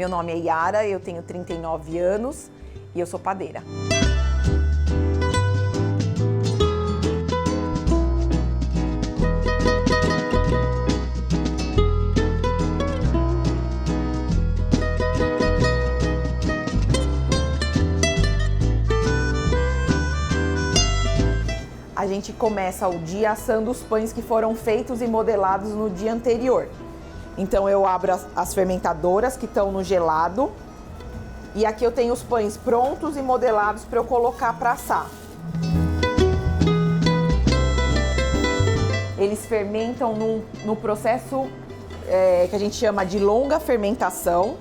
Meu nome é Yara, eu tenho 39 anos e eu sou padeira. A gente começa o dia assando os pães que foram feitos e modelados no dia anterior. Então eu abro as fermentadoras que estão no gelado e aqui eu tenho os pães prontos e modelados para eu colocar para assar. Eles fermentam no processo que a gente chama de longa fermentação.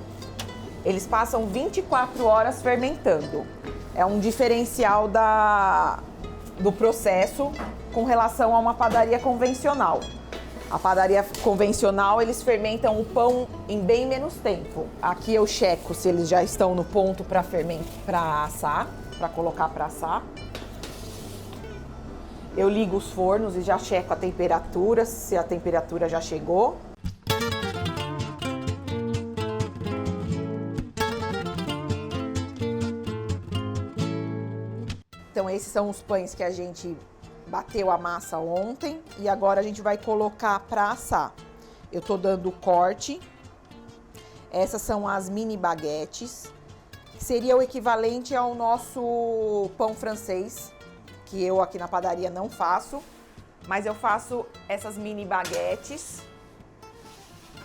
Eles passam 24 horas fermentando. É um diferencial do processo com relação a uma padaria convencional. A padaria convencional, eles fermentam o pão em bem menos tempo. Aqui eu checo se eles já estão no ponto para assar, para colocar para assar. Eu ligo os fornos e já checo a temperatura, se a temperatura já chegou. Então esses são os pães que a gente bateu a massa ontem e agora a gente vai colocar para assar. Eu tô dando corte. Essas são as mini baguetes, que seria o equivalente ao nosso pão francês, que eu aqui na padaria não faço, mas eu faço essas mini baguetes,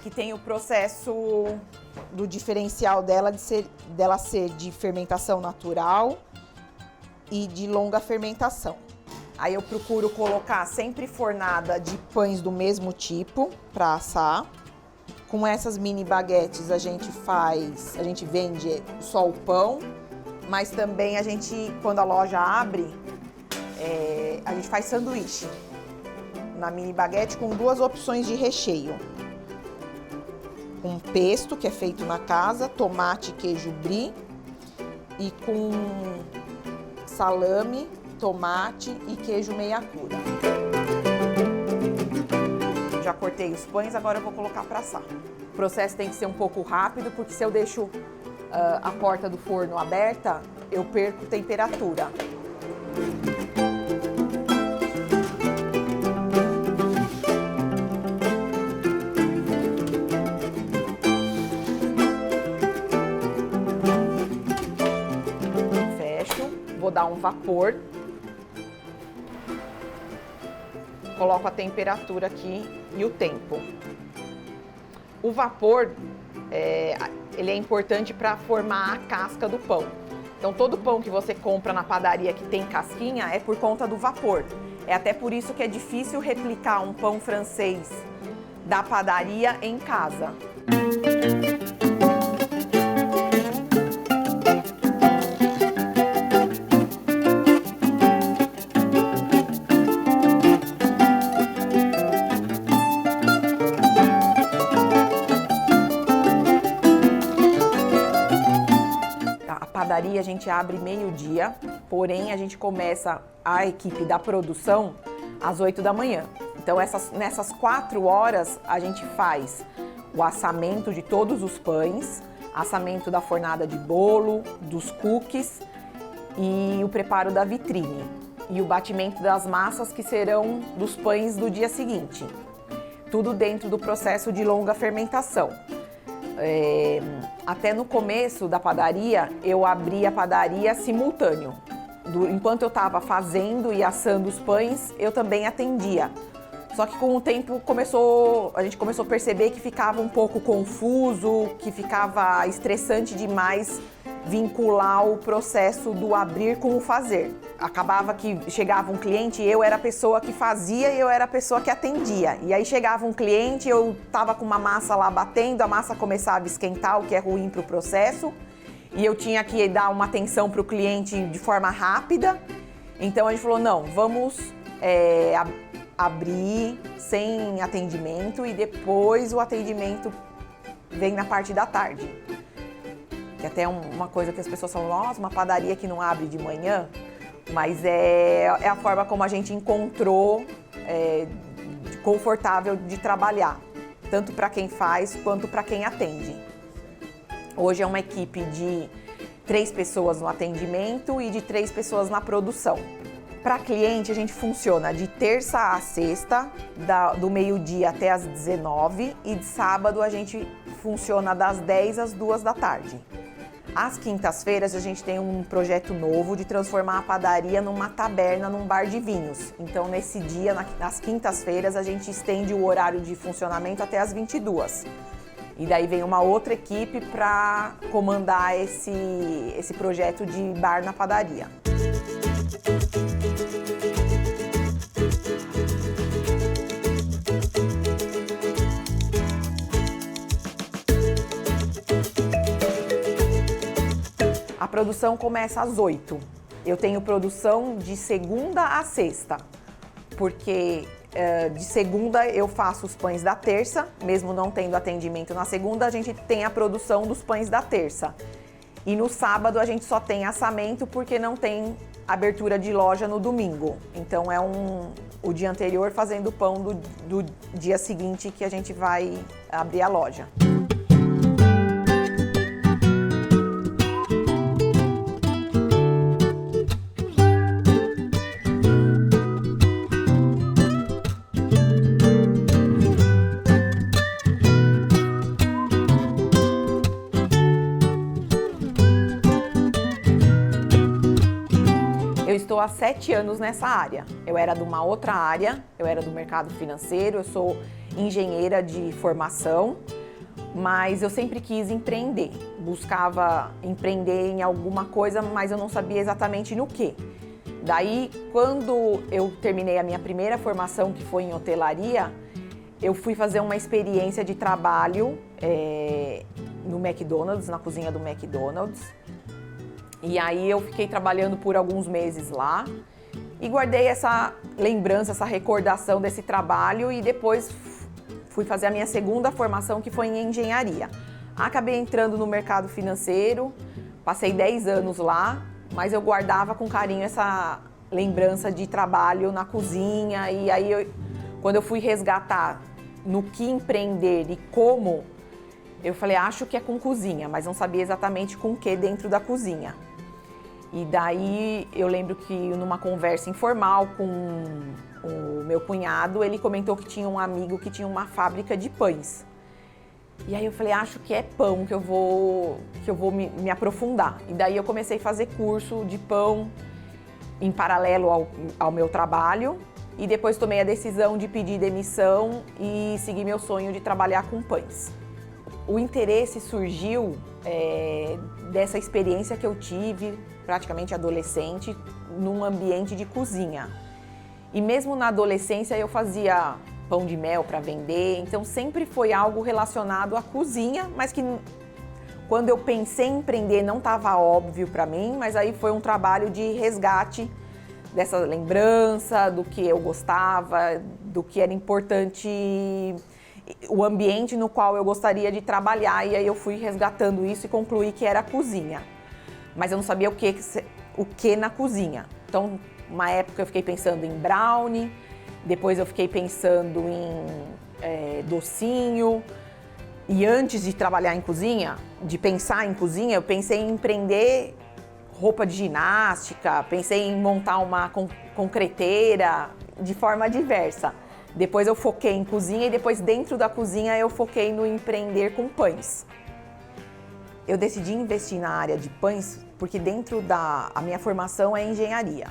que tem o processo do diferencial dela ser de fermentação natural e de longa fermentação. Aí eu procuro colocar sempre fornada de pães do mesmo tipo para assar. Com essas mini baguetes a gente vende só o pão, mas também quando a loja abre, a gente faz sanduíche na mini baguete com duas opções de recheio. Um pesto, que é feito na casa, tomate e queijo brie, e com salame, tomate e queijo meia cura. Já cortei os pães, agora eu vou colocar para assar. O processo tem que ser um pouco rápido, porque se eu deixo a porta do forno aberta, eu perco temperatura. Fecho, vou dar um vapor. Coloco a temperatura aqui e o tempo. O vapor, ele é importante para formar a casca do pão. Então, todo pão que você compra na padaria que tem casquinha é por conta do vapor. É até por isso que é difícil replicar um pão francês da padaria em casa. Padaria a gente abre meio-dia, porém a gente começa a equipe da produção às 8 da manhã. Então nessas 4 horas a gente faz o assamento de todos os pães, assamento da fornada de bolo, dos cookies e o preparo da vitrine e o batimento das massas que serão dos pães do dia seguinte. Tudo dentro do processo de longa fermentação. Até no começo da padaria, eu abri a padaria simultâneo. Enquanto eu estava fazendo e assando os pães, eu também atendia. Só que com o tempo a gente começou a perceber que ficava um pouco confuso, que ficava estressante demais vincular o processo do abrir com o fazer. Acabava que chegava um cliente, eu era a pessoa que fazia e eu era a pessoa que atendia. E aí chegava um cliente, eu tava com uma massa lá batendo, a massa começava a esquentar, o que é ruim para o processo. E eu tinha que dar uma atenção para o cliente de forma rápida. Então a gente falou, não, vamos abrir sem atendimento e depois o atendimento vem na parte da tarde. Que até uma coisa que as pessoas falam, nossa, uma padaria que não abre de manhã, mas é a forma como a gente encontrou confortável de trabalhar, tanto para quem faz quanto para quem atende. Hoje é uma equipe de 3 pessoas no atendimento e de 3 pessoas na produção. Para cliente, a gente funciona de terça a sexta, do meio-dia até as 19, e de sábado a gente funciona das 10 às 2 da tarde. Às quintas-feiras, a gente tem um projeto novo de transformar a padaria numa taberna, num bar de vinhos. Então, nesse dia, nas quintas-feiras, a gente estende o horário de funcionamento até as 22. E daí vem uma outra equipe para comandar esse projeto de bar na padaria. A produção começa às 8. Eu tenho produção de segunda a sexta, porque de segunda eu faço os pães da terça, mesmo não tendo atendimento na segunda, a gente tem a produção dos pães da terça. E no sábado a gente só tem assamento porque não tem abertura de loja no domingo. Então é o dia anterior fazendo o pão do dia seguinte que a gente vai abrir a loja. Eu estou há 7 anos nessa área. Eu era de uma outra área, eu era do mercado financeiro, eu sou engenheira de formação, mas eu sempre quis empreender. Buscava empreender em alguma coisa, mas eu não sabia exatamente no quê. Daí, quando eu terminei a minha primeira formação, que foi em hotelaria, eu fui fazer uma experiência de trabalho no McDonald's, na cozinha do McDonald's. E aí eu fiquei trabalhando por alguns meses lá e guardei essa lembrança, essa recordação desse trabalho e depois fui fazer a minha segunda formação, que foi em engenharia. Acabei entrando no mercado financeiro, passei 10 anos lá, mas eu guardava com carinho essa lembrança de trabalho na cozinha e aí quando eu fui resgatar no que empreender e como, eu falei, acho que é com cozinha, mas não sabia exatamente com o que dentro da cozinha. E daí eu lembro que numa conversa informal com o meu cunhado, ele comentou que tinha um amigo que tinha uma fábrica de pães. E aí eu falei, acho que é pão que eu vou me aprofundar. E daí eu comecei a fazer curso de pão em paralelo ao meu trabalho. E depois tomei a decisão de pedir demissão e seguir meu sonho de trabalhar com pães. O interesse surgiu dessa experiência que eu tive, praticamente adolescente, num ambiente de cozinha. E mesmo na adolescência eu fazia pão de mel para vender, então sempre foi algo relacionado à cozinha, mas que quando eu pensei em empreender não estava óbvio para mim, mas aí foi um trabalho de resgate dessa lembrança, do que eu gostava, do que era importante, o ambiente no qual eu gostaria de trabalhar, e aí eu fui resgatando isso e concluí que era a cozinha. Mas eu não sabia o que na cozinha. Então, uma época eu fiquei pensando em brownie, depois eu fiquei pensando em docinho. E antes de trabalhar em cozinha, de pensar em cozinha, eu pensei em empreender roupa de ginástica, pensei em montar uma concreteira de forma diversa. Depois eu foquei em cozinha e depois dentro da cozinha eu foquei no empreender com pães. Eu decidi investir na área de pães porque a minha formação é engenharia.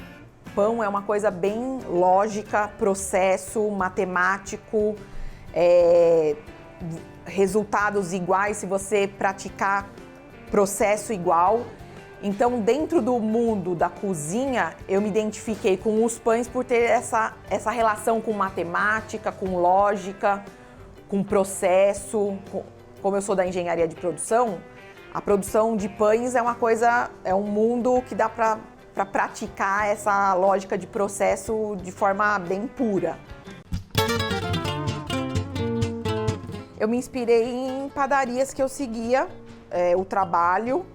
Pão é uma coisa bem lógica, processo, matemático, resultados iguais se você praticar processo igual. Então, dentro do mundo da cozinha, eu me identifiquei com os pães por ter essa relação com matemática, com lógica, com processo. Como eu sou da engenharia de produção, a produção de pães é um mundo que dá para praticar essa lógica de processo de forma bem pura. Eu me inspirei em padarias que eu seguia o trabalho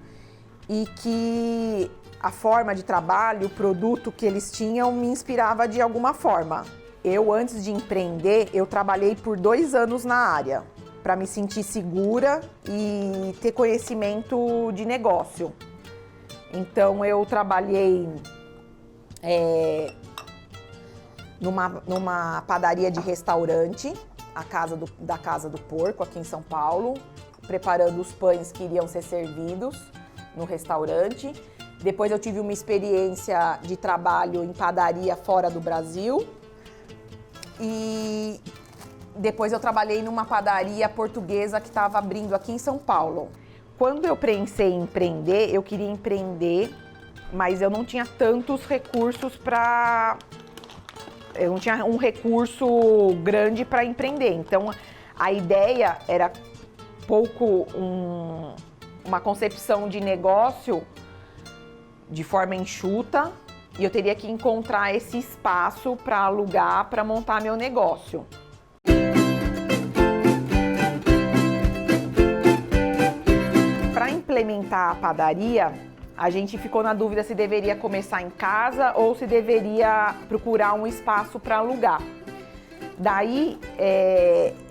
e que a forma de trabalho, o produto que eles tinham me inspirava de alguma forma. Eu, antes de empreender, eu trabalhei por 2 anos na área, para me sentir segura e ter conhecimento de negócio. Então eu trabalhei numa padaria de restaurante, da Casa do Porco, aqui em São Paulo, preparando os pães que iriam ser servidos no restaurante. Depois eu tive uma experiência de trabalho em padaria fora do Brasil. E depois eu trabalhei numa padaria portuguesa que estava abrindo aqui em São Paulo. Quando eu pensei em empreender, eu queria empreender, mas eu não tinha tantos recursos para... Eu não tinha um recurso grande para empreender. Então, a ideia era uma concepção de negócio de forma enxuta, e eu teria que encontrar esse espaço para alugar, para montar meu negócio. Para implementar a padaria, a gente ficou na dúvida se deveria começar em casa ou se deveria procurar um espaço para alugar. Daí,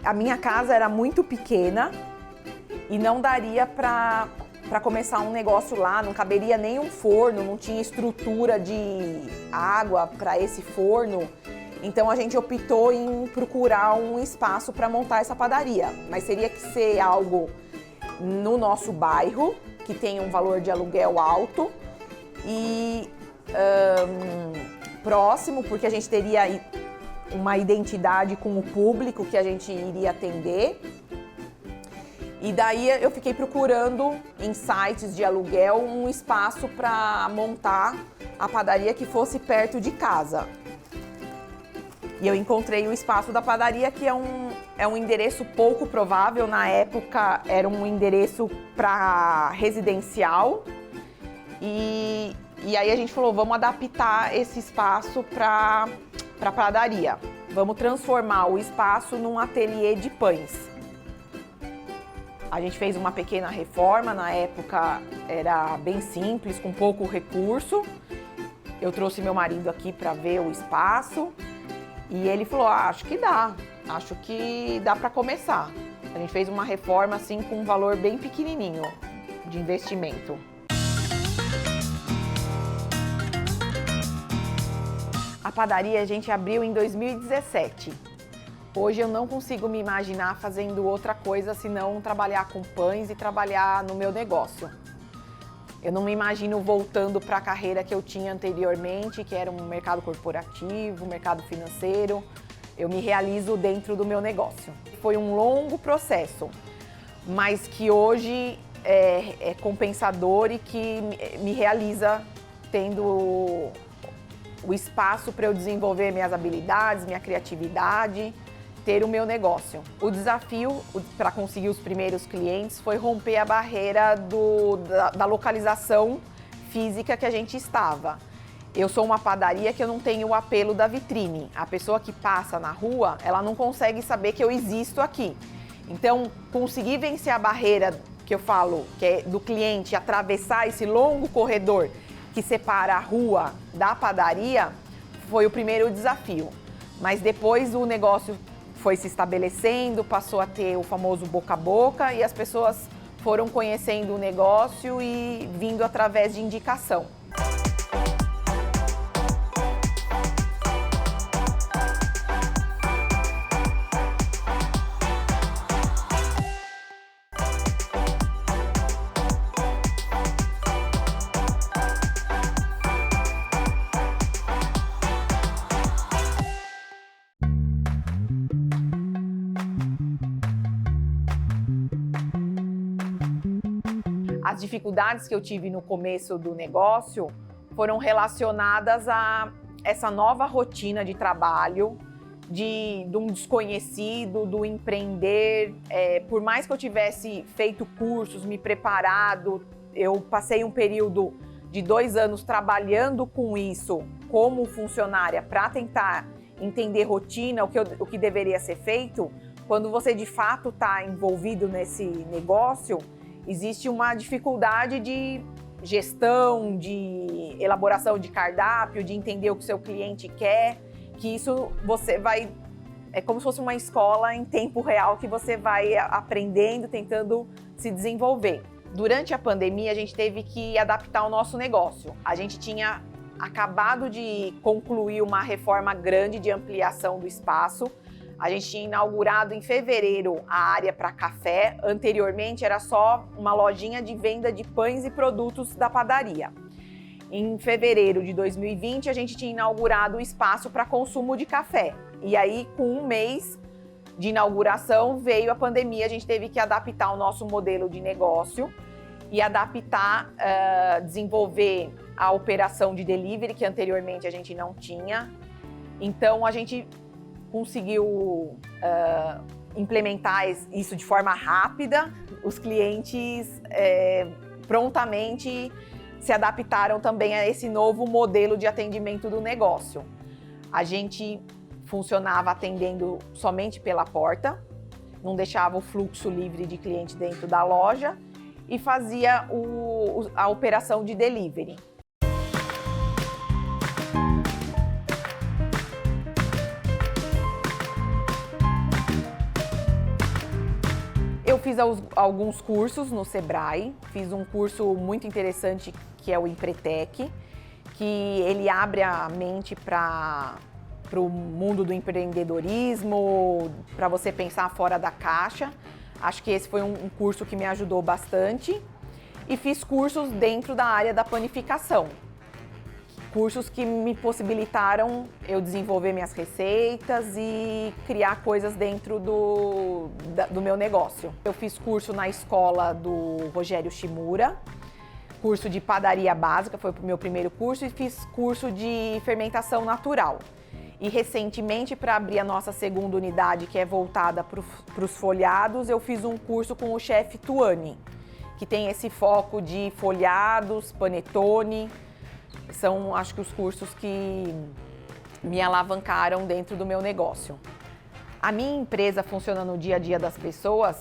a minha casa era muito pequena e não daria para começar um negócio lá, não caberia nem um forno, não tinha estrutura de água para esse forno. Então a gente optou em procurar um espaço para montar essa padaria, mas teria que ser algo no nosso bairro, que tem um valor de aluguel alto e próximo, porque a gente teria uma identidade com o público que a gente iria atender. E daí eu fiquei procurando em sites de aluguel um espaço para montar a padaria que fosse perto de casa. E eu encontrei o espaço da padaria, que é um endereço pouco provável. Na época era um endereço para residencial. E aí a gente falou, vamos adaptar esse espaço para padaria. Vamos transformar o espaço num ateliê de pães. A gente fez uma pequena reforma, na época era bem simples, com pouco recurso. Eu trouxe meu marido aqui para ver o espaço e ele falou, acho que dá para começar. A gente fez uma reforma assim com um valor bem pequenininho de investimento. A padaria a gente abriu em 2017. Hoje eu não consigo me imaginar fazendo outra coisa senão trabalhar com pães e trabalhar no meu negócio. Eu não me imagino voltando para a carreira que eu tinha anteriormente, que era um mercado corporativo, mercado financeiro. Eu me realizo dentro do meu negócio. Foi um longo processo, mas que hoje é compensador e que me realiza tendo o espaço para eu desenvolver minhas habilidades, minha criatividade, ter o meu negócio. O desafio para conseguir os primeiros clientes foi romper a barreira da localização física que a gente estava. Eu sou uma padaria que eu não tenho o apelo da vitrine. A pessoa que passa na rua, ela não consegue saber que eu existo aqui. Então, conseguir vencer a barreira que eu falo, que é do cliente atravessar esse longo corredor que separa a rua da padaria, foi o primeiro desafio. Mas depois o negócio foi se estabelecendo, passou a ter o famoso boca a boca e as pessoas foram conhecendo o negócio e vindo através de indicação. As dificuldades que eu tive no começo do negócio foram relacionadas a essa nova rotina de trabalho, de um desconhecido, do empreender. Por mais que eu tivesse feito cursos, me preparado, eu passei um período de 2 anos trabalhando com isso como funcionária para tentar entender rotina, o que deveria ser feito. Quando você de fato está envolvido nesse negócio, existe uma dificuldade de gestão, de elaboração de cardápio, de entender o que o seu cliente quer, que isso você vai é como se fosse uma escola em tempo real que você vai aprendendo, tentando se desenvolver. Durante a pandemia, a gente teve que adaptar o nosso negócio. A gente tinha acabado de concluir uma reforma grande de ampliação do espaço. A gente tinha inaugurado em fevereiro a área para café. Anteriormente era só uma lojinha de venda de pães e produtos da padaria. Em fevereiro de 2020, a gente tinha inaugurado o espaço para consumo de café. E aí, com um mês de inauguração, veio a pandemia. A gente teve que adaptar o nosso modelo de negócio e adaptar, desenvolver a operação de delivery, que anteriormente a gente não tinha. Então, a gente conseguiu implementar isso de forma rápida. Os clientes prontamente se adaptaram também a esse novo modelo de atendimento do negócio. A gente funcionava atendendo somente pela porta, não deixava o fluxo livre de cliente dentro da loja e fazia a operação de delivery. Eu fiz alguns cursos no Sebrae, fiz um curso muito interessante que é o Empretec, que ele abre a mente para o mundo do empreendedorismo, para você pensar fora da caixa. Acho que esse foi um curso que me ajudou bastante. E fiz cursos dentro da área da panificação. Cursos que me possibilitaram eu desenvolver minhas receitas e criar coisas dentro do meu negócio. Eu fiz curso na escola do Rogério Shimura, curso de padaria básica, foi o meu primeiro curso, e fiz curso de fermentação natural. E recentemente, para abrir a nossa segunda unidade, que é voltada para os folhados, eu fiz um curso com o chefe Tuani, que tem esse foco de folhados, panetone. São, acho que, os cursos que me alavancaram dentro do meu negócio. A minha empresa funciona no dia a dia das pessoas,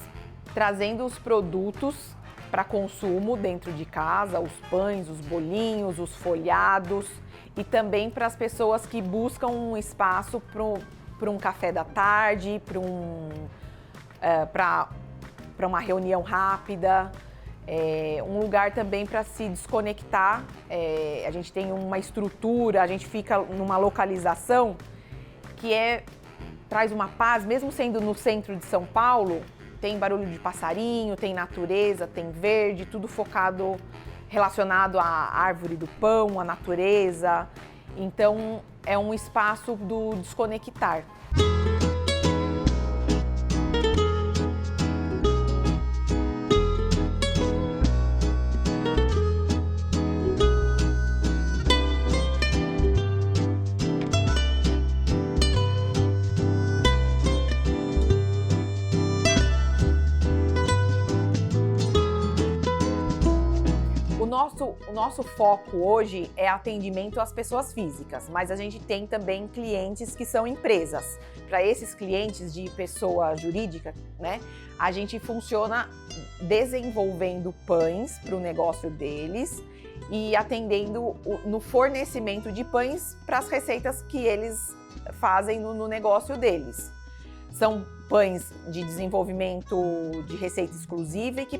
trazendo os produtos para consumo dentro de casa, os pães, os bolinhos, os folhados, e também para as pessoas que buscam um espaço para um café da tarde, para uma reunião rápida. Um lugar também para se desconectar. A gente tem uma estrutura, a gente fica numa localização que traz uma paz, mesmo sendo no centro de São Paulo, tem barulho de passarinho, tem natureza, tem verde, tudo focado, relacionado à árvore do pão, à natureza. Então, é um espaço do desconectar. O nosso foco hoje é atendimento às pessoas físicas, mas a gente tem também clientes que são empresas. Para esses clientes de pessoa jurídica, né, a gente funciona desenvolvendo pães para o negócio deles e atendendo no fornecimento de pães para as receitas que eles fazem no negócio deles. São pães de desenvolvimento de receita exclusiva e que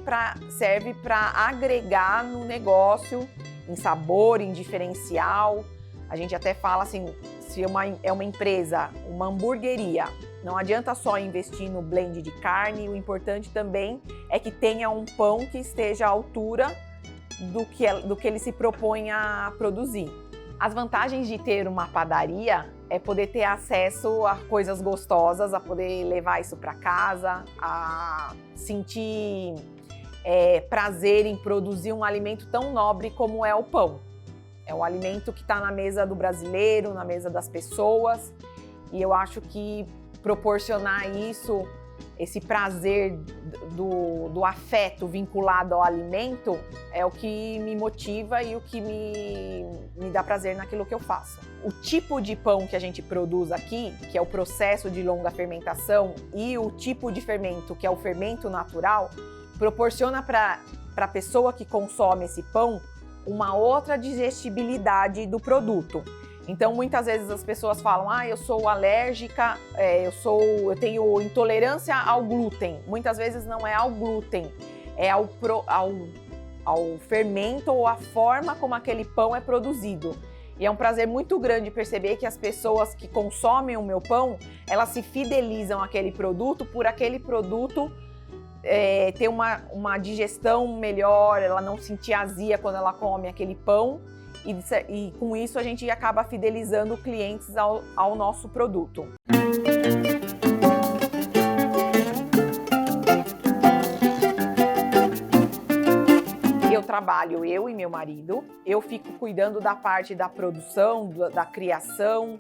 serve para agregar no negócio em sabor, em diferencial. A gente até fala assim, se é uma empresa, uma hamburgueria, não adianta só investir no blend de carne, o importante também é que tenha um pão que esteja à altura do que ele se propõe a produzir. As vantagens de ter uma padaria é poder ter acesso a coisas gostosas, a poder levar isso para casa, a sentir prazer em produzir um alimento tão nobre como é o pão. É um alimento que está na mesa do brasileiro, na mesa das pessoas, e eu acho que proporcionar isso, esse prazer do afeto vinculado ao alimento, é o que me motiva e o que me dá prazer naquilo que eu faço. O tipo de pão que a gente produz aqui, que é o processo de longa fermentação, e o tipo de fermento, que é o fermento natural, proporciona para a pessoa que consome esse pão uma outra digestibilidade do produto. Então, muitas vezes as pessoas falam, eu sou alérgica, eu tenho intolerância ao glúten. Muitas vezes não é ao glúten, é ao fermento ou à forma como aquele pão é produzido. E é um prazer muito grande perceber que as pessoas que consomem o meu pão, elas se fidelizam àquele produto, por aquele produto ter uma digestão melhor, ela não sentir azia quando ela come aquele pão. E com isso a gente acaba fidelizando clientes ao nosso produto. Eu trabalho, eu e meu marido, eu fico cuidando da parte da produção, da criação,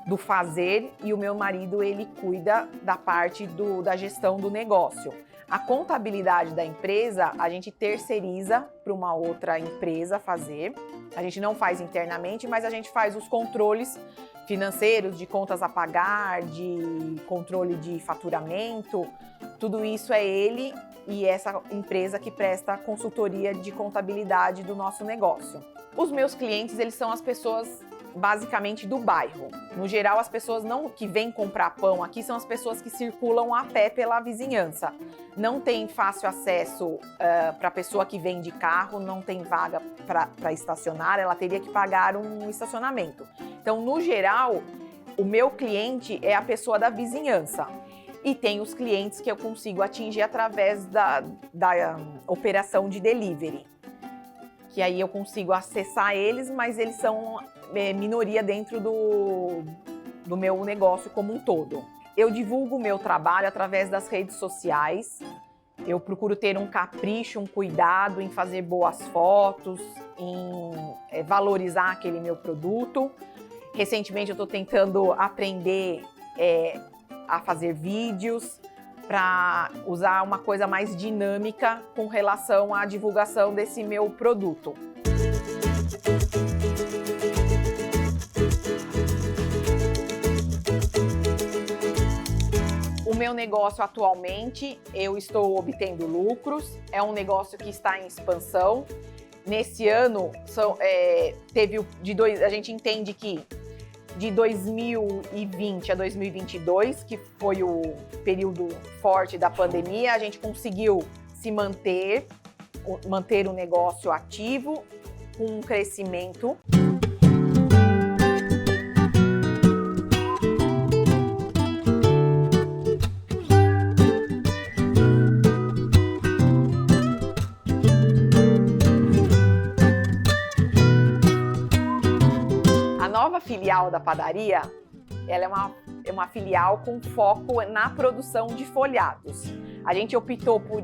do fazer, e o meu marido ele cuida da parte da gestão do negócio. A contabilidade da empresa a gente terceiriza para uma outra empresa fazer. A gente não faz internamente, mas a gente faz os controles financeiros, de contas a pagar, de controle de faturamento. Tudo isso é ele e essa empresa que presta consultoria de contabilidade do nosso negócio. Os meus clientes, eles são as pessoas basicamente do bairro. No geral, as pessoas que vêm comprar pão aqui são as pessoas que circulam a pé pela vizinhança. Não tem fácil acesso para a pessoa que vem de carro, não tem vaga para estacionar, ela teria que pagar um estacionamento. Então, no geral, o meu cliente é a pessoa da vizinhança. E tem os clientes que eu consigo atingir através da operação de delivery. Que aí eu consigo acessar eles, mas eles são minoria dentro do meu negócio como um todo. Eu divulgo o meu trabalho através das redes sociais. Eu procuro ter um capricho, um cuidado em fazer boas fotos, em valorizar aquele meu produto. Recentemente eu estou tentando aprender a fazer vídeos para usar uma coisa mais dinâmica com relação à divulgação desse meu produto. O meu negócio atualmente, eu estou obtendo lucros, é um negócio que está em expansão. Nesse ano, a gente entende que de 2020 a 2022, que foi o período forte da pandemia, a gente conseguiu se manter o negócio ativo, com um crescimento. A nova filial da padaria, ela é uma filial com foco na produção de folhados. A gente optou por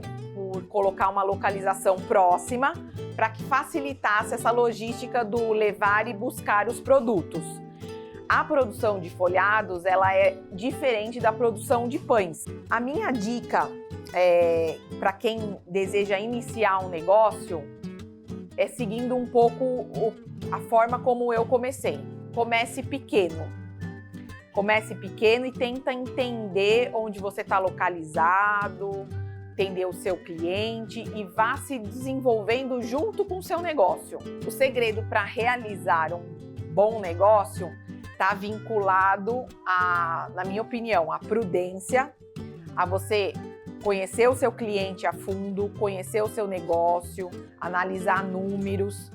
colocar uma localização próxima para que facilitasse essa logística do levar e buscar os produtos. A produção de folhados, ela é diferente da produção de pães. A minha dica para quem deseja iniciar um negócio é seguindo um pouco a forma como eu comecei. Comece pequeno. Comece pequeno e tenta entender onde você está localizado, entender o seu cliente e vá se desenvolvendo junto com o seu negócio. O segredo para realizar um bom negócio está vinculado na minha opinião, à prudência, a você conhecer o seu cliente a fundo, conhecer o seu negócio, analisar números,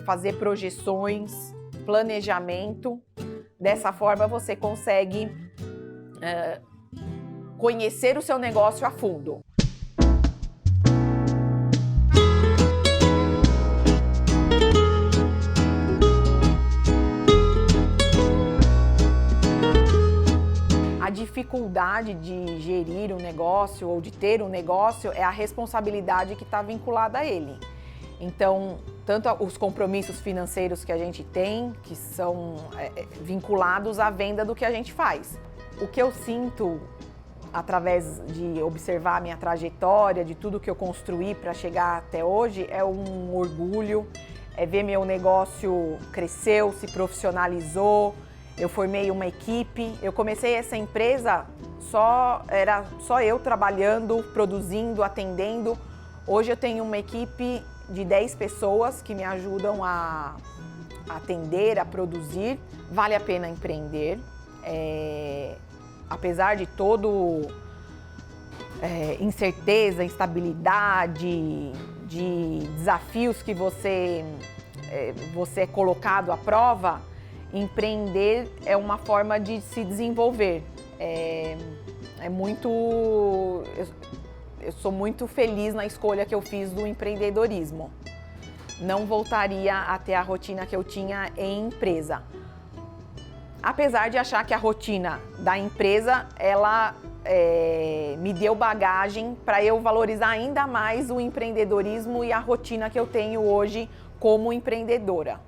fazer projeções, planejamento. Dessa forma você consegue conhecer o seu negócio a fundo. A dificuldade de gerir um negócio ou de ter um negócio é a responsabilidade que está vinculada a ele. Então, tanto os compromissos financeiros que a gente tem, que são vinculados à venda do que a gente faz. O que eu sinto através de observar a minha trajetória, de tudo que eu construí para chegar até hoje, é um orgulho, é ver meu negócio cresceu, se profissionalizou. Eu formei uma equipe, eu comecei essa empresa, era só eu trabalhando, produzindo, atendendo. Hoje eu tenho uma equipe de 10 pessoas que me ajudam a atender, a produzir, vale a pena empreender. Apesar de todo incerteza, instabilidade, de desafios que você é colocado à prova, empreender é uma forma de se desenvolver. Eu sou muito feliz na escolha que eu fiz do empreendedorismo. Não voltaria a ter a rotina que eu tinha em empresa. Apesar de achar que a rotina da empresa, ela me deu bagagem para eu valorizar ainda mais o empreendedorismo e a rotina que eu tenho hoje como empreendedora.